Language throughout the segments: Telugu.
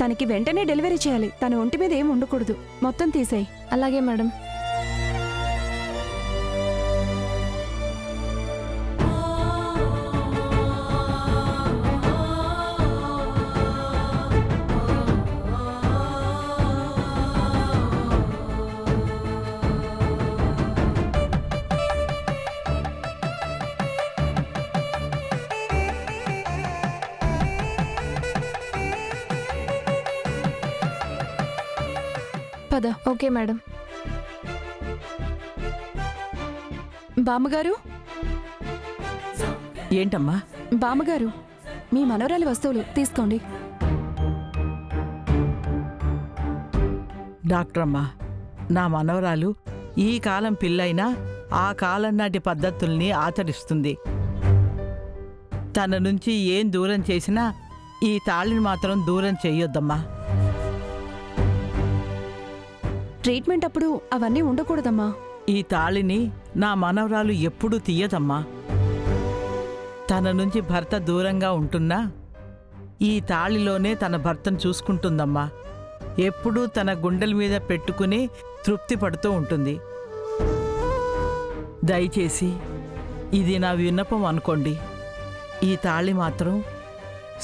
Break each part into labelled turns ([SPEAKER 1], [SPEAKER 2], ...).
[SPEAKER 1] తనకి వెంటనే డెలివరీ చేయాలి. తన ఒంటి మీద ఏం ఉండకూడదు. మొత్తం తీసేయి.
[SPEAKER 2] అలాగే మేడం.
[SPEAKER 1] పద.
[SPEAKER 2] Okay madam.
[SPEAKER 1] బామ్మగారు,
[SPEAKER 3] ఏంటమ్మా?
[SPEAKER 1] బామ్మగారు, మీ మనవరాలి వస్తువులు తీసుకోండి.
[SPEAKER 3] డాక్టర్ అమ్మా, నా మనవరాలు ఈ కాలం పిల్లైనా ఆ కాలం నాటి పద్ధతుల్ని ఆచరిస్తుంది. తన నుంచి ఏం దూరం చేసినా ఈ తాళిని మాత్రం దూరం చెయ్యొద్దమ్మా.
[SPEAKER 1] ట్రీట్మెంట్ అప్పుడు అవన్నీ ఉండకూడదమ్మా.
[SPEAKER 3] ఈ తాళిని నా మనవరాలు ఎప్పుడూ తీయదమ్మా. తన నుంచి భర్త దూరంగా ఉంటున్నా ఈ తాళిలోనే తన భర్తను చూసుకుంటుందమ్మా. ఎప్పుడూ తన గుండెల మీద పెట్టుకుని తృప్తి పడుతూ ఉంటుంది. దయచేసి ఇది నా విన్నపం అనుకోండి. ఈ తాళి మాత్రం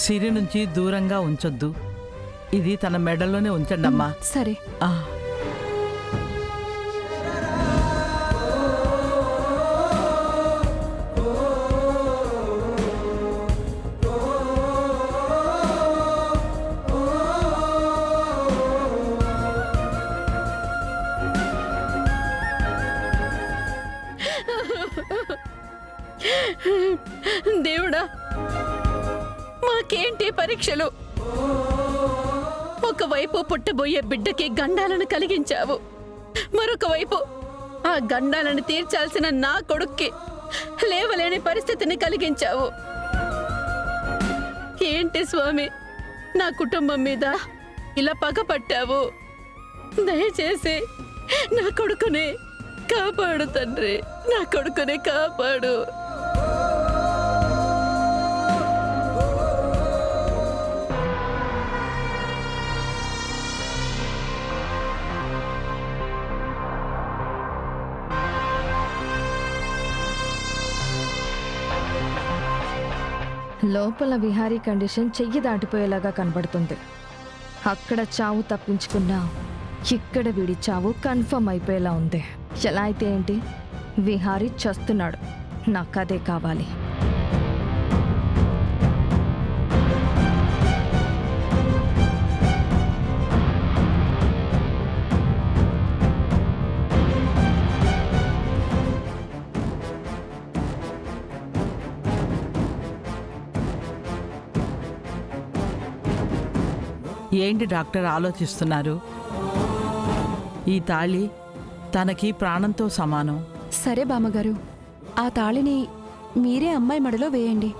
[SPEAKER 3] సిరి నుంచి దూరంగా ఉంచొద్దు. ఇది తన మెడలోనే ఉంచండమ్మా.
[SPEAKER 1] సరే.
[SPEAKER 4] దేవుడా, మాకేంటి పరీక్షలు? ఒకవైపు పుట్టబోయే బిడ్డకి గండాలను కలిగించావు, మరొక వైపు ఆ గండాలను తీర్చాల్సిన నా కొడుక్కి లేవలేని పరిస్థితిని కలిగించావు. ఏంటి స్వామి, నా కుటుంబం మీద ఇలా పగపట్టావు? దయచేసి నా కొడుకుని కాపాడు తండ్రి, నా కొడుకుని కాపాడు.
[SPEAKER 2] లోపల విహారీ కండిషన్ చెయ్యి దాటిపోయేలాగా కనబడుతుంది. అక్కడ చావు తప్పించుకున్నా ఇక్కడ వీడి చావు కన్ఫర్మ్ అయిపోయేలా ఉంది. ఎలా అయితే ఏంటి, విహారీ చస్తున్నాడు. నాకదే కావాలి.
[SPEAKER 3] ఏంటి డాక్టర్ ఆలోచిస్తున్నారు? ఈ తాళి తనకి ప్రాణంతో సమానం.
[SPEAKER 1] సరే బామ్మగారు, ఆ తాళిని మీరే అమ్మాయి మెడలో వేయండి.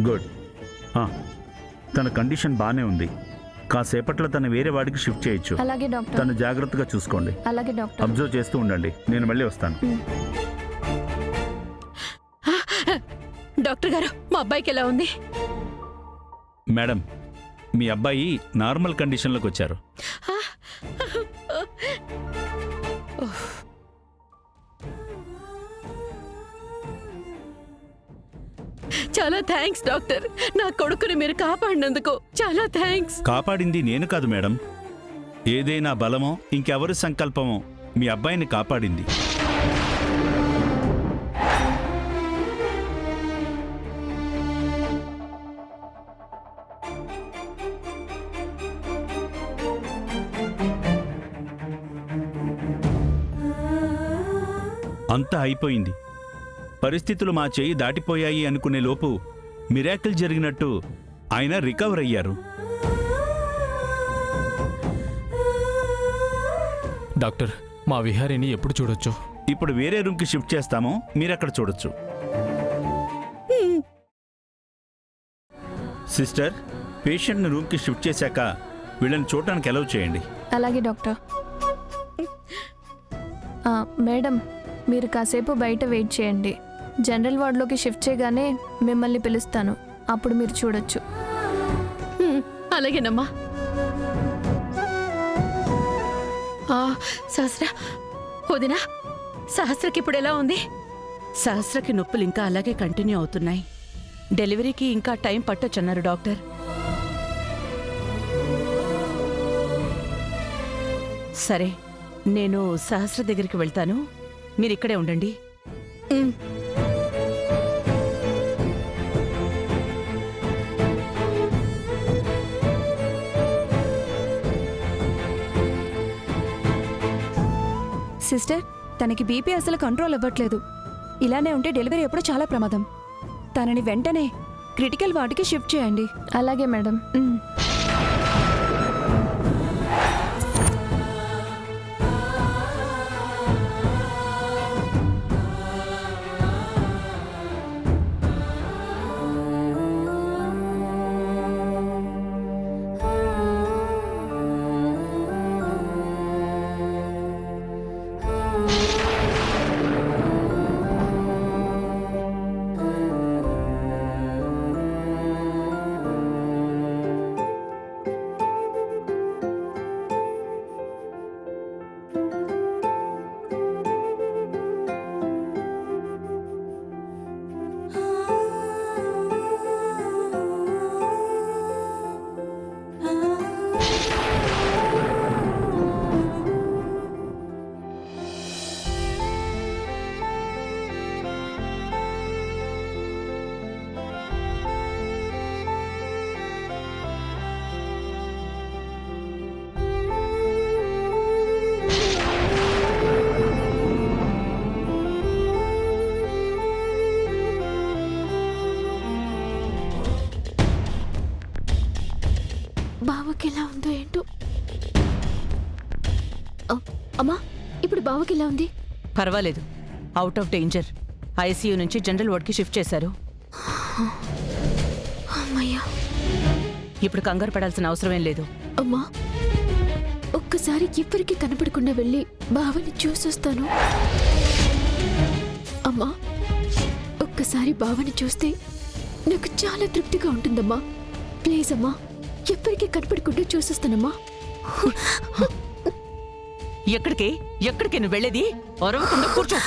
[SPEAKER 5] గుడ్. తన కండిషన్ బానే ఉంది. కాసేపట్లో తను వేరే వాడికి షిఫ్ట్ చేయొచ్చు.
[SPEAKER 2] అలాగే డాక్టర్.
[SPEAKER 5] తను జాగ్రత్తగా చూసుకోండి.
[SPEAKER 2] అలాగే డాక్టర్.
[SPEAKER 5] అబ్జర్వ్ చేస్తూ ఉండండి. నేను మళ్ళీ వస్తాను.
[SPEAKER 4] డాక్టర్ గారు, మా అబ్బాయికి ఎలా ఉంది?
[SPEAKER 6] మేడం, మీ అబ్బాయి నార్మల్ కండిషన్లోకి వచ్చారు.
[SPEAKER 4] చాలా థ్యాంక్స్ డాక్టర్. నా కొడుకుని మీరు కాపాడినందుకు చాలా థ్యాంక్స్.
[SPEAKER 6] కాపాడింది నేను కాదు మేడం, ఏదైనా బలమో ఇంకెవరి సంకల్పమో మీ అబ్బాయిని కాపాడింది. అంతా అయిపోయింది. పరిస్థితులు మా చేయి దాటిపోయాయి అనుకునే లోపు మిరాకిల్ జరిగినట్టు ఆయన రికవర్ అయ్యారు.
[SPEAKER 7] డాక్టర్, మా విహారిని ఎప్పుడు చూడొచ్చు?
[SPEAKER 6] ఇప్పుడు వేరే రూమ్కి షిఫ్ట్ చేస్తామో మీరక్కడ చూడొచ్చు. సిస్టర్, పేషెంట్ని రూమ్కి షిఫ్ట్ చేశాక వీళ్ళని చూడటానికి అలౌ చేయండి.
[SPEAKER 2] అలాగే డాక్టర్. మేడం, మీరు కాసేపు బయట వెయిట్ చేయండి. జనరల్ వార్డులోకి షిఫ్ట్ చేయగానే మిమ్మల్ని పిలుస్తాను, అప్పుడు మీరు చూడొచ్చు.
[SPEAKER 4] అలాగేనమ్మా. సహస్ర వదినా, సహస్రకి ఇప్పుడు ఎలా ఉంది? సహస్రకి నొప్పులు ఇంకా అలాగే కంటిన్యూ అవుతున్నాయి. డెలివరీకి ఇంకా టైం పట్టొచ్చన్నారు డాక్టర్. సరే, నేను సహస్ర దగ్గరికి వెళ్తాను, మీరు ఇక్కడే ఉండండి.
[SPEAKER 1] సిస్టర్, తనకి బీపీ అసలు కంట్రోల్ అవ్వట్లేదు. ఇలానే ఉంటే డెలివరీ ఎప్పుడు చాలా ప్రమాదం. తనని వెంటనే క్రిటికల్ వార్డుకి షిఫ్ట్ చేయండి.
[SPEAKER 2] అలాగే మేడం.
[SPEAKER 8] బావకి ఎలా ఉందో ఏంటో. అమ్మా, ఇప్పుడు బావకి ఎలా ఉంది?
[SPEAKER 4] పర్వాలేదు, అవుట్ ఆఫ్ డేంజర్. ఐసీయూ నుంచి జనరల్ వార్డ్కి షిఫ్ట్ చేశారు.
[SPEAKER 8] అమ్మయ్యా,
[SPEAKER 4] ఇప్పుడు కంగారు పడాల్సిన అవసరమేం లేదు.
[SPEAKER 8] అమ్మా, ఒక్కసారి ఎవ్వరికి కనపడకుండా వెళ్ళి బావని చూసొస్తాను. అమ్మా, ఒక్కసారి బావని చూస్తే నాకు చాలా తృప్తిగా ఉంటుందమ్మా. ప్లీజ్ అమ్మా, ఎవ్వరికి కనపడకుండా చూసొస్తానమ్మా.
[SPEAKER 4] ఎక్కడికి నువ్వు వెళ్ళేది? అరవకుండా కూర్చో.